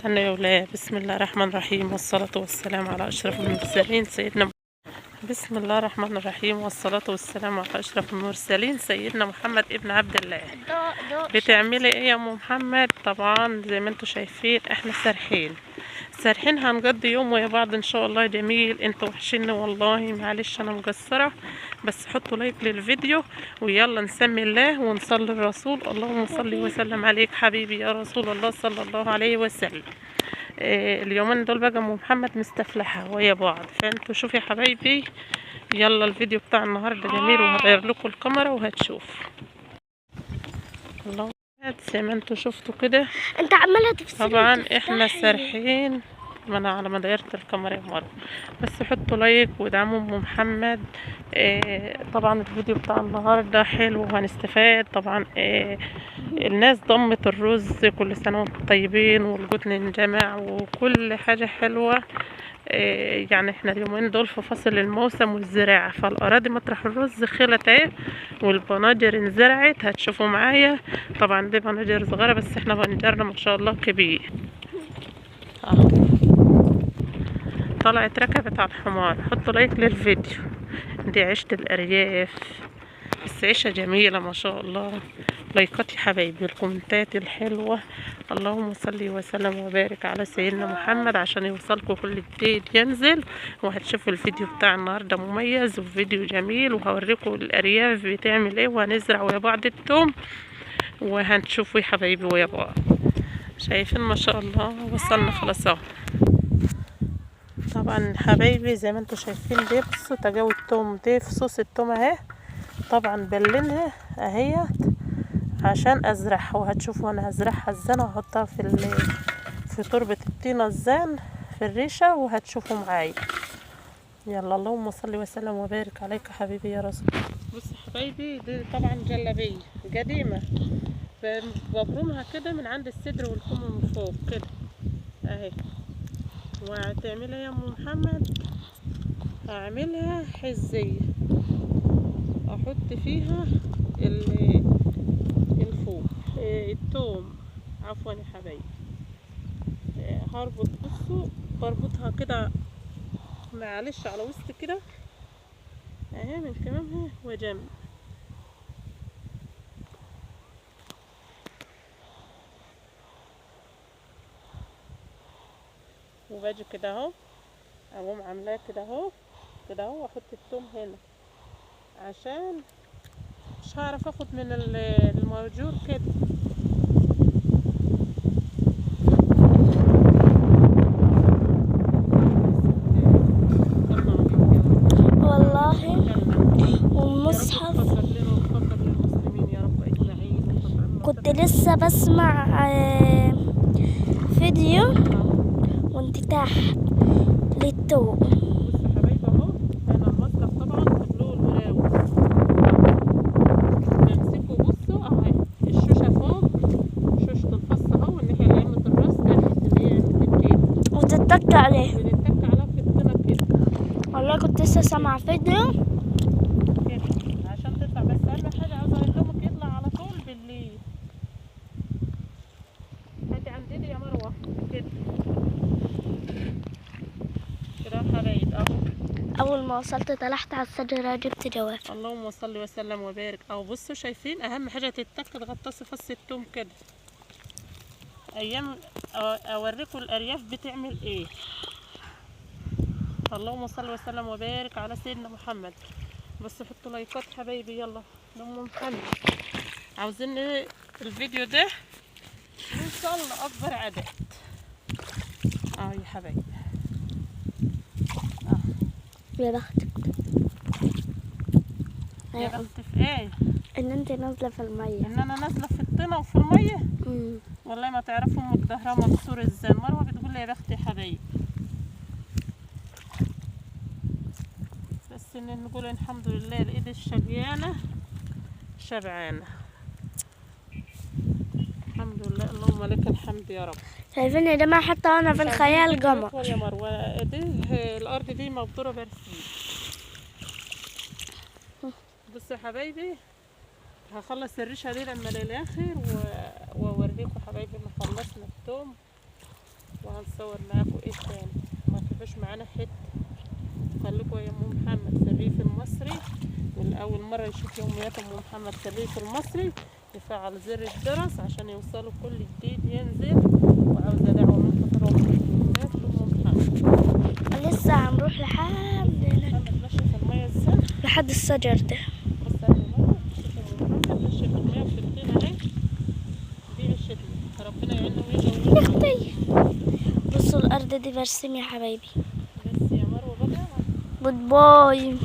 استنى يا ولاد. بسم الله الرحمن الرحيم والصلاة والسلام على أشرف المرسلين سيدنا بسم الله الرحمن الرحيم والصلاة والسلام على أشرف المرسلين سيدنا محمد ابن عبد الله. بتعملي ايه يا ام محمد؟ طبعا زي ما انتوا شايفين احنا سارحين هنقضي يوم ويا بعض ان شاء الله جميل. انتوا وحشيني والله، معلش انا مقصرة، بس حطوا لايك للفيديو ويلا نسمي الله ونصلي الرسول. اللهم صل وسلم عليك حبيبي يا رسول الله صلى الله عليه وسلم. اليومين دول بقى ام محمد مستفلحة ويا بعض، فانتوا شوفوا يا حبايبي. يلا الفيديو بتاع النهارده جميل وهغير لكم الكاميرا وهتشوف. الله زي ما انتوا شفتوا كده. انت عماله تفصلي. طبعا احنا سارحين، ما انا على ما دايرت الكاميرا يا مره. بس حطوا لايك ودعموا ام محمد. طبعا الفيديو بتاع النهارده حلو وهنستفاد. طبعا الناس ضمت الرز، كل سنه وانتم طيبين والجبن انجمع وكل حاجه حلوه. يعني احنا اليومين دول في فصل الموسم والزراعة، فالأراضي مطرح الرز خلت اهي والبناجر انزرعت. هتشوفوا معايا. طبعا دي بناجر صغيرة بس احنا بنجرنا ما شاء الله كبير. طلعت ركبت على الحمار. حطوا لايك للفيديو. دي عيشة الأرياف، بس عيشة جميلة ما شاء الله. لايكات يا حبايبي، الكومنتات الحلوة. اللهم صل وسلم وبارك على سيدنا محمد عشان يوصلكم كل جديد ينزل. وهتشوفوا الفيديو بتاع النهارده مميز وفيديو جميل، وهوريكم الأرياف بتعمل ايه، وهنزرع ويا بعض التوم وهنشوفوا يا حبايبي ويا بعض. شايفين ما شاء الله وصلنا خلاص اهو. طبعا حبايبي زي ما انتوا شايفين دي بصوا تجاوي التوم دي فصوص التوم اهي. طبعا بلنها اهيت عشان ازرعها، وهتشوفوا انا هزرعها ازاي واحطها في تربة الطينة الزان في الريشة، وهتشوفوا معايا. يلا اللهم صل وسلم وبارك عليك حبيبي يا رسول. بصوا حبايبي دي طبعا جلابية قديمة، ببرمها كده من عند الصدر والكم من فوق كده اهي. وهتعملها يا ام محمد، هعملها حزية احط فيها الفوق التوم، عفوا يا حبايبي. هربط بصوا بربطها كده معلش على وسط كده اهي من كمامها وجنب. وباجي كده اهو اقوم عاملاه كده اهو كده اهو، واحط التوم هنا عشان مش هعرف اخد من الموجور كده. والله والمصحف كنت لسه بسمع فيديو وانت تحت للتوم. بصوا حبايبي اهو انا المصرف طبعا بطلوه الوراوي بمسكه. بصوا اهي الشوشه فوق، شوشه الفص اهو، والناحيه اللي يمة الراس تحت اللي هي الكتف وتتك عليه. بنتك على في الطينه كده. والله كنت لسه سامع فيديو كده عشان تطلع. بس اهم حاجه عاوزه التومك يطلع على طول بالليل. هاتي عندي يا مروه كده كده يا حبايب اهو. اول ما وصلت طلعت على الشجره جبت جواب. اللهم صل وسلم وبارك. او بصوا شايفين اهم حاجه تتك تغطسي فص التوم كده. ايام اوريكم الارياف بتعمل ايه. اللهم صل وسلم وبارك على سيدنا محمد. بس حطوا لايكات حبايبي. يلا لام محمد عاوزين الفيديو ده نوصل لاكبر عدد يا حبايبي. يا بختك. يا بخت في ايه؟ ان انت نازله في الميه. ان انا نازله في الطينه وفي الميه. والله ما تعرفوا امك ظهرها مكسور ازاي. مروه بتقول لي يا بختي يا حبايبي. بس ان نقول الحمد لله الايد الشقيانه شبعانه. الحمد لله اللهم لك الحمد يا رب. شايفين يا جماعه حتى انا في الخيال قمر. يا مروه دي الارض دي مبطوره برسيم. بصوا يا حبايبي هخلص الريشه دي لما للاخر واوريكم حبايبي ما خلصنا التوم. نصور معاكم ايه تاني. ما تروحوش معانا حته، خليكوا يا ام محمد في الريف المصري. واللي اول مره يشوف يوميات ام محمد في الريف المصري يفعل زر الجرس عشان يوصلوا كل جديد ينزل. وعاوزه دعوه منكم تروحوا يوميات لام محمد. لسه هنروح لحد محمد ماشي في الميه ازاي؟ لحد الشجر ده. بص على الميه، شوف ام محمد ماشي في الميه وفي الطين اهي. دي عشتنا، ربنا يعيننا يا ويجي. اختي بصوا الارض دي برسم يا حبايبي. بس يا مروه بقى. جود باي.